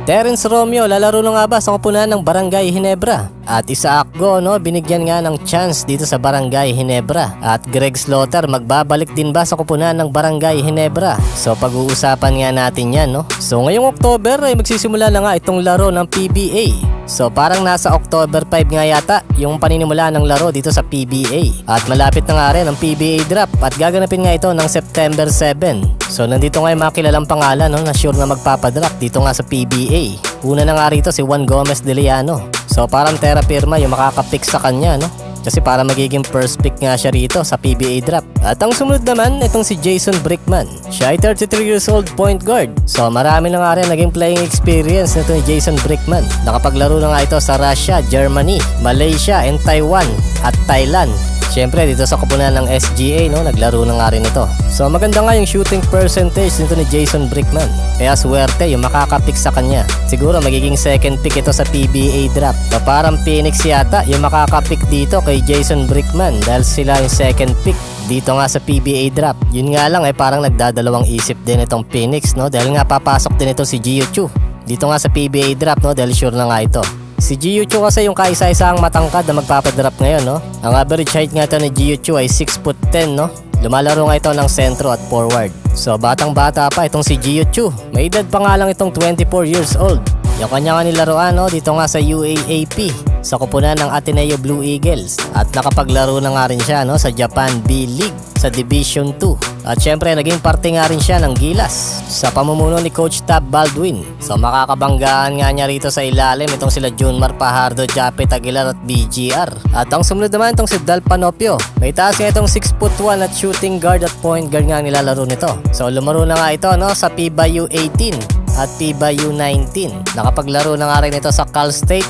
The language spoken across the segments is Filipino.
Terence Romeo lalaro na nga ba sa koponan ng Barangay Ginebra? At Isaac Go binigyan nga ng chance dito sa Barangay Ginebra. At Greg Slaughter magbabalik din ba sa koponan ng Barangay Ginebra? So pag-uusapan nga natin yan So ngayong October ay magsisimula na nga itong laro ng PBA. So parang nasa October 5 nga yata yung paninimula ng laro dito sa PBA. At malapit na nga rin ang PBA draft at gaganapin nga ito ng September 7. So nandito nga yung mga kilalang pangalan na sure na magpapadraft dito nga sa PBA. Una na nga rito si Juan Gomez de Liano. So parang terra firma yung makakapick sa kanya kasi para magiging first pick nga siya rito sa PBA draft. At ang sumunod naman itong si Jason Brickman. Siya ay 33 years old point guard. So marami na nga rin naging playing experience nito ni Jason Brickman. Nakapaglaro na nga ito sa Russia, Germany, Malaysia, and Taiwan at Thailand. Siyempre dito sa koponan ng SGA naglaro na nga rin ito. So maganda nga yung shooting percentage nito ni Jason Brickman. Kaya swerte yung makakapick sa kanya. Siguro magiging second pick ito sa PBA draft. So parang Phoenix yata yung makakapick dito kay Jason Brickman dahil sila yung second pick dito nga sa PBA draft. Yun nga lang parang nagdadalawang isip din itong Phoenix dahil nga papasok din ito si Jiu Chu dito nga sa PBA draft dahil sure na nga ito. Si Jiu Chu kasi yung kaisa-isang matangkad na magpapadrap ngayon Ang average height nga ito ni Jiu Chu ay 6'10" Lumalaro nga ito ng sentro at forward. So batang bata pa itong si Jiu Chu. May edad pa nga lang itong 24 years old. Yung kanya nga nilaruan dito nga sa UAAP sa koponan ng Ateneo Blue Eagles. At nakapaglaro na nga rin siya sa Japan B-League sa Division 2. At syempre naging parte nga rin siya ng Gilas sa pamumuno ni Coach Tab Baldwin. So makakabanggaan nga niya rito sa ilalim itong sila Junmar Fajardo, Japet Aguilar at BGR. At ang sumunod naman itong si Dal Panopio. May taas nga itong 6'1" at shooting guard at point guard nga nilalaro nito. So lumaro na nga ito sa FIBA U18 at FIBA U19. Nakapaglaro na nga rin ito sa Cal State,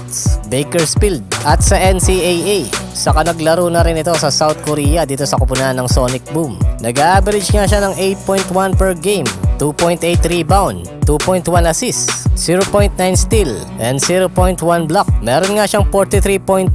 Bakersfield at sa NCAA. Saka naglaro na rin ito sa South Korea dito sa koponan ng Sonic Boom. Nag-average nga siya ng 8.1 per game, 2.8 rebound, 2.1 assist, 0.9 steal, and 0.1 block. Meron nga siyang 43.3%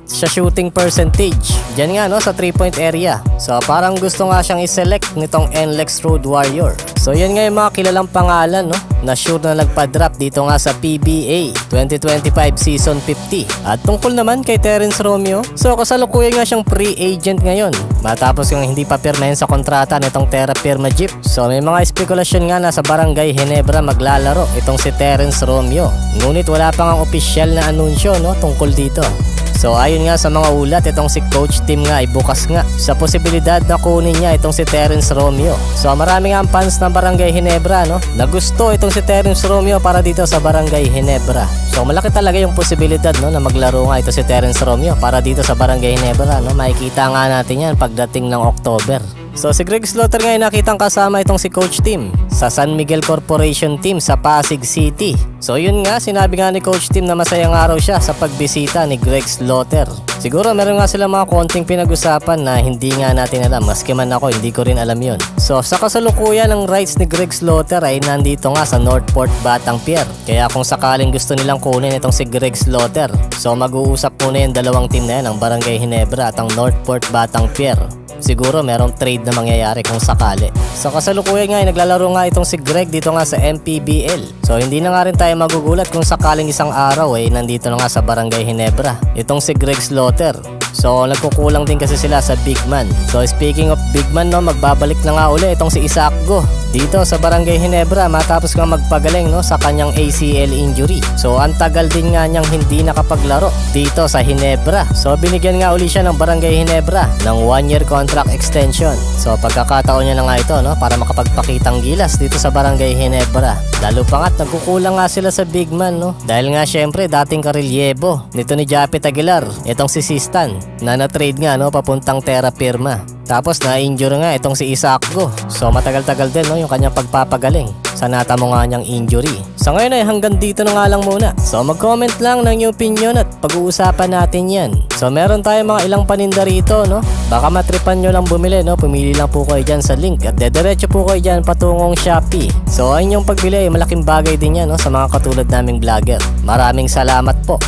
sa shooting percentage. Diyan nga sa 3-point area. So parang gusto nga siyang iselect nitong NLEX Road Warrior. So yan nga yung mga kilalang pangalan na sure na nagpa-drop dito nga sa PBA 2025 Season 50. At tungkol naman kay Terence Romeo, so kasalukuyan nga siyang free agent ngayon matapos yung hindi pa pirmahin sa kontrata nitong Terra Firma Jeep. So may mga spekulasyon nga na sa Barangay Ginebra maglalaro itong si Terence Romeo. Ngunit wala pang ang opisyal na anunsyo tungkol dito. So ayon nga sa mga ulat itong si Coach Tim nga ay bukas nga sa posibilidad na kunin niya itong si Terence Romeo. So marami nga ang fans ng Barangay Ginebra na gusto itong si Terence Romeo para dito sa Barangay Ginebra. So malaki talaga yung posibilidad na maglaro nga ito si Terence Romeo para dito sa Barangay Ginebra. Makikita nga natin yan pagdating ng October. So si Greg Slaughter nga ay nakitang kasama itong si Coach Tim sa San Miguel Corporation Team sa Pasig City. So yun nga, sinabi nga ni Coach Tim na masayang araw siya sa pagbisita ni Greg Slaughter. Siguro meron nga sila mga konting pinag-usapan na hindi nga natin alam. Maski man ako, hindi ko rin alam yun. So sa kasalukuyan ng rights ni Greg Slaughter ay nandito nga sa Northport, Batang Pier. Kaya kung sakaling gusto nilang kunin itong si Greg Slaughter, so mag-uusap muna yung dalawang team na yan, ang Barangay Ginebra at ang Northport, Batang Pier. Siguro merong trade na mangyayari kung sakali. So kasalukuyan nga ay naglalaro nga itong si Greg dito nga sa MPBL. So hindi na nga rin tayo magugulat kung sakaling isang araw nandito na nga sa Barangay Ginebra itong si Greg Slaughter. So nagkukulang din kasi sila sa big man. So speaking of big man magbabalik na nga uli itong si Isaac Go dito sa Barangay Ginebra matapos nga magpagaling sa kanyang ACL injury. So ang tagal din nga niyang hindi nakapaglaro dito sa Ginebra. So binigyan nga uli siya ng Barangay Ginebra ng 1-year contract extension. So pagkakataon niya na nga ito para makapagpakitang gilas dito sa Barangay Ginebra. Lalo pa nga't nagkukulang nga sila sa big man dahil nga syempre dating karelyebo nito ni Japet Aguilar itong si Sistan na na-trade nga papuntang Terra Firma. Tapos na-injure nga itong si Isaac Go. So matagal-tagal din yung kanyang pagpapagaling sa natamo nga niyang injury. So ngayon ay hanggang dito na nga lang muna. So mag-comment lang ng inyong opinion at pag-uusapan natin yan. So meron tayong mga ilang paninda rito Baka matripan nyo lang bumili Pumili lang po kayo dyan sa link at dediretso po kayo dyan patungong Shopee. So ayun yung pagbili malaking bagay din yan sa mga katulad naming vlogger. Maraming salamat po.